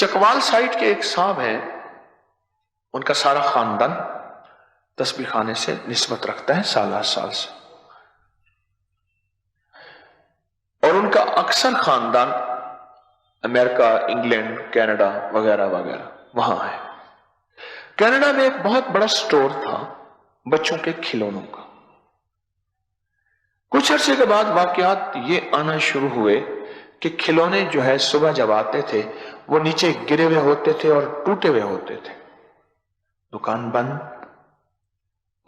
Chakwal side के एक साहब हैं, उनका सारा खानदान तस्बीह खाने से निस्बत रखता है साल साल से, और उनका अक्सर खानदान अमेरिका, इंग्लैंड, कनाडा वगैरह वगैरह वहां है। कनाडा में एक बहुत बड़ा स्टोर था बच्चों के खिलौनों का। कुछ अरसे के बाद वाकयात ये आना शुरू हुए कि खिलौने जो है सुबह जब आते थे वो नीचे गिरे हुए होते थे और टूटे हुए होते थे। दुकान बंद,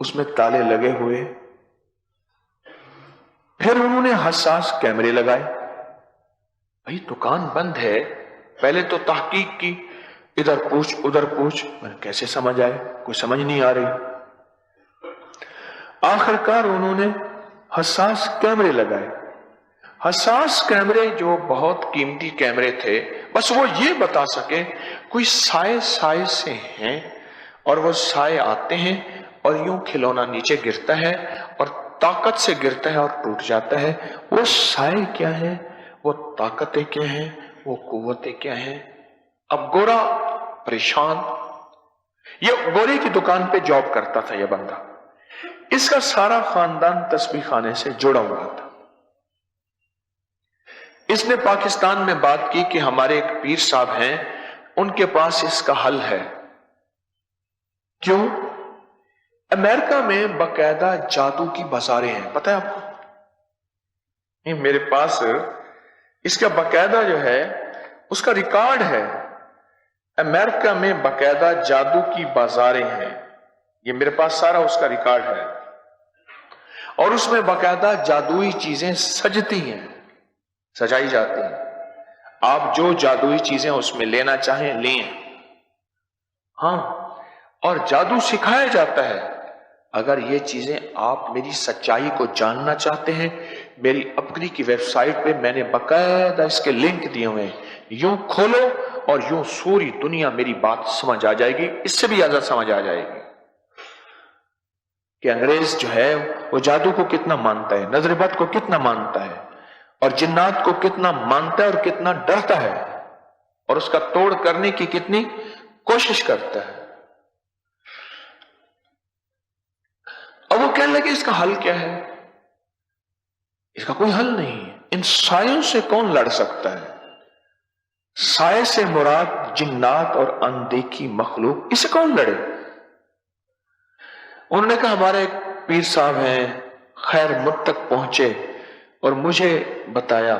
उसमें ताले लगे हुए। फिर उन्होंने हसास कैमरे लगाए। भाई दुकान बंद है, पहले तो तहकीक की, इधर पूछ उधर पूछ, मैंने कैसे समझ आए, कोई समझ नहीं आ रही। आखिरकार उन्होंने हसास कैमरे लगाए। हसास कैमरे जो बहुत कीमती कैमरे थे, बस वो ये बता सके कोई साए साए से हैं और वो साए आते हैं और यूं खिलौना नीचे गिरता है और ताकत से गिरता है और टूट जाता है। वो साए क्या है, वो ताकतें क्या हैं, वो कुव्वतें क्या हैं। अब गोरा परेशान, ये गोरे की दुकान पे जॉब करता था ये बंदा, इसका सारा खानदान तस्बीह खाने से जुड़ा हुआ था। इसने पाकिस्तान में बात की कि हमारे एक पीर साहब हैं, उनके पास इसका हल है। क्यों? अमेरिका में बाकायदा जादू की बाजारें हैं, पता है आपको? नहीं, मेरे पास इसका बाकायदा जो है उसका रिकॉर्ड है। अमेरिका में बाकायदा जादू की बाजारें हैं, ये मेरे पास सारा उसका रिकॉर्ड है, और उसमें बाकायदा जादुई चीजें सजती हैं, सजाई जाती हैं। आप जो जादुई चीजें उसमें लेना चाहें लें। हाँ, और जादू सिखाया जाता है। अगर ये चीजें आप मेरी सच्चाई को जानना चाहते हैं, मेरी अपनी की वेबसाइट पे मैंने बाकायदा इसके लिंक दिए हुए हैं, यूं खोलो और यूं पूरी दुनिया मेरी बात समझ आ जाएगी, इससे भी ज्यादा समझ आ जाएगी कि अंग्रेज जो है वो जादू को कितना मानता है, नजरबद को कितना मानता है, और जिन्नात को कितना मानता है और कितना डरता है, और उसका तोड़ करने की कितनी कोशिश करता है। अब वो कहने लगे इसका हल क्या है? इसका कोई हल नहीं है। इन सायों से कौन लड़ सकता है? साये से मुराद जिन्नात और अनदेखी मखलूक, इससे कौन लड़े? उन्होंने कहा हमारे एक पीर साहब हैं, खैर मुझ तक पहुंचे और मुझे बताया,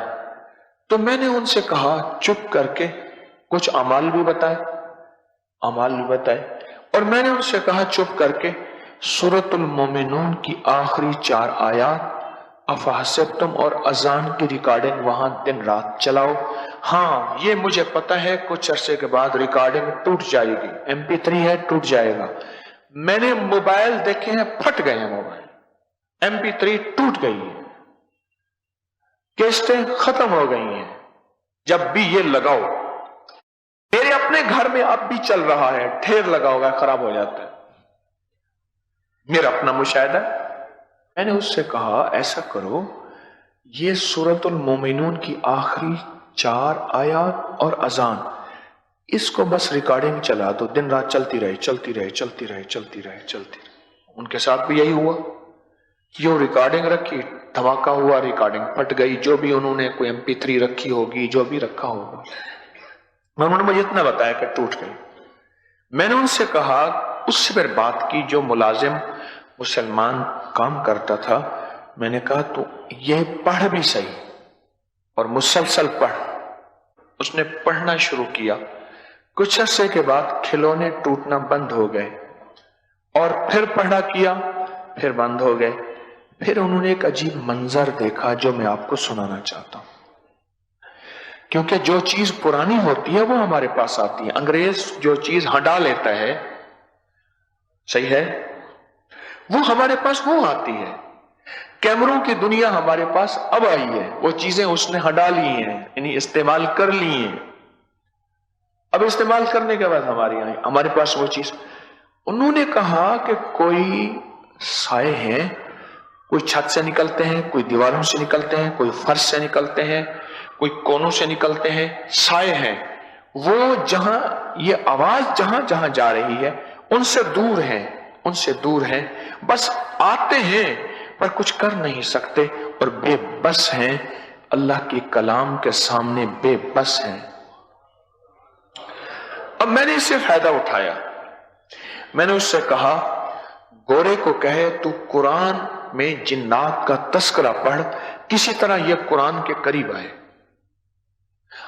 तो मैंने उनसे कहा चुप करके कुछ अमाल भी बताए, और मैंने उनसे कहा चुप करके सूरतुल मोमिनून की आखिरी 4 आयत अफहसिबतुम और अजान की रिकॉर्डिंग वहां दिन रात चलाओ। हाँ, ये मुझे पता है कुछ अरसे के बाद रिकॉर्डिंग टूट जाएगी, MP3 है, टूट जाएगा। मैंने मोबाइल देखे हैं, फट गए हैं मोबाइल, MP3 टूट गई है, कैसेटें खत्म हो गई हैं। जब भी ये लगाओ, मेरे अपने घर में अब भी चल रहा है, ढेर लगा होगा, खराब हो जाता है, मेरा अपना मुशाहिदा। मैंने उससे कहा ऐसा करो, ये सूरतुल मोमिनून की आखिरी 4 आयत और अजान, इसको बस रिकॉर्डिंग चला दो, दिन रात चलती रहे। उनके साथ भी यही हुआ, यो रिकॉर्डिंग रखी, धमाका हुआ, रिकॉर्डिंग फट गई। जो भी उन्होंने कोई MP3 रखी होगी, जो भी रखा होगा, उन्होंने मुझे इतना बताया कि टूट गई। मैंने उनसे कहा, उससे फिर बात की जो मुलाजिम मुसलमान काम करता था, मैंने कहा तो ये पढ़ भी सही और मुसलसल पढ़। उसने पढ़ना शुरू किया। कुछ अरसे के बाद खिलौने टूटना बंद हो गए, और फिर पढ़ना किया, फिर बंद हो गए। फिर उन्होंने एक अजीब मंजर देखा जो मैं आपको सुनाना चाहता हूं, क्योंकि जो चीज पुरानी होती है वो हमारे पास आती है। अंग्रेज जो चीज हटा लेता है, सही है, वो हमारे पास वो आती है। कैमरों की दुनिया हमारे पास अब आई है, वो चीजें उसने हटा ली हैं, यानी इस्तेमाल कर ली हैं। अब इस्तेमाल करने के बाद हमारे पास वो चीज। उन्होंने कहा कि कोई साए हैं, कोई छत से निकलते हैं, कोई दीवारों से निकलते हैं, कोई फर्श से निकलते हैं, कोई कोनों से निकलते हैं, साए हैं। وہ جہاں یہ آواز جہاں جہاں جا رہی ہے ان سے دور ہیں، بس آتے ہیں پر کچھ کر نہیں سکتے اور بے بس ہیں، اللہ کے کلام کے سامنے بے بس ہیں۔ اب میں نے اس سے فائدہ اٹھایا، میں نے اس سے کہا گورے کو کہے تو قرآن میں جنات کا تذکرہ پڑھ، کسی طرح یہ قرآن کے قریب آئے۔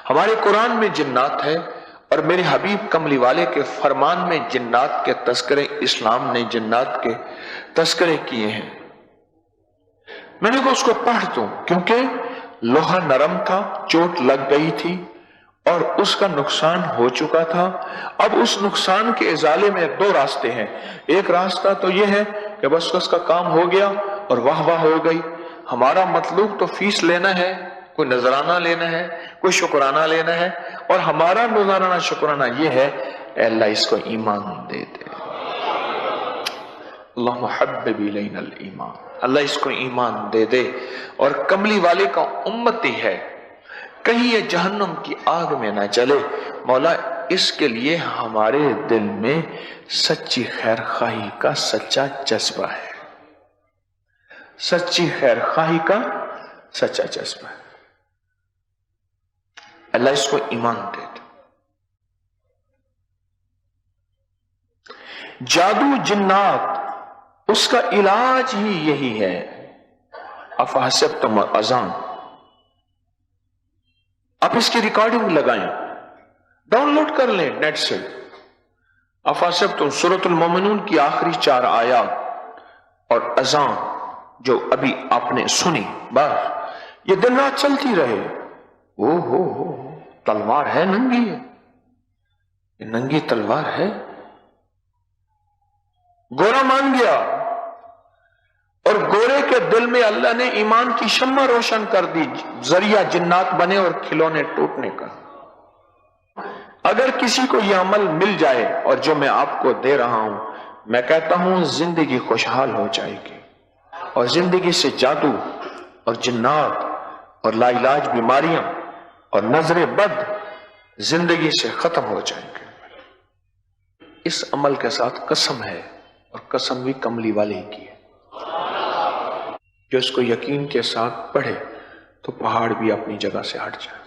ہمارے قرآن میں جنات ہے اور میرے حبیب کملی والے کے فرمان میں جنات کے تذکرے، اسلام نے جنات کے تذکرے کیے ہیں۔ میں نے کہا اس کو پڑھ دوں، کیونکہ لوہا نرم تھا، چوٹ لگ گئی تھی اور اس کا نقصان ہو چکا تھا۔ اب اس نقصان کے ازالے میں دو راستے ہیں، ایک راستہ تو یہ ہے کہ بس اس کا کام ہو گیا اور واہ واہ ہو گئی، ہمارا مطلوب تو فیس لینا ہے، کوئی نذرانہ لینا ہے، کوئی شکرانہ لینا ہے، اور ہمارا نذرانہ شکرانہ یہ ہے اے اللہ اس کو ایمان دے دے، اللہم حبب الینا الایمان، اللہ اس کو ایمان دے دے، اور کملی والے کا امتی ہے، کہیں یہ جہنم کی آگ میں نہ چلے۔ مولا اس کے لیے ہمارے دل میں سچی خیر خواہی کا سچا جذبہ ہے، سچی خیر خواہی کا سچا جذبہ ہے، اللہ اس کو ایمان دے دے۔ جادو جنات اس کا علاج ہی یہی ہے۔ افحسبتم اذان، آپ اس کی ریکارڈنگ لگائیں، ڈاؤن لوڈ کر لیں نیٹ سے۔ افحسبتم سورۃ المومنون کی آخری 4 آیات اور اذان جو ابھی آپ نے سنی، بس یہ دن رات چلتی رہے۔ او ہو تلوار ہے ننگی ہے، یہ ننگی تلوار ہے۔ گورا مان گیا اور گورے کے دل میں اللہ نے ایمان کی شمع روشن کر دی، ذریعہ جنات بنے اور کھلونے ٹوٹنے کا۔ اگر کسی کو یہ عمل مل جائے اور جو میں آپ کو دے رہا ہوں، میں کہتا ہوں زندگی خوشحال ہو جائے گی، اور زندگی سے جادو اور جنات اور لا علاج بیماریاں اور نظر بد زندگی سے ختم ہو جائیں گے۔ اس عمل کے ساتھ قسم ہے، اور قسم بھی کملی والے کی ہے، جو اس کو یقین کے ساتھ پڑھے تو پہاڑ بھی اپنی جگہ سے ہٹ جائے۔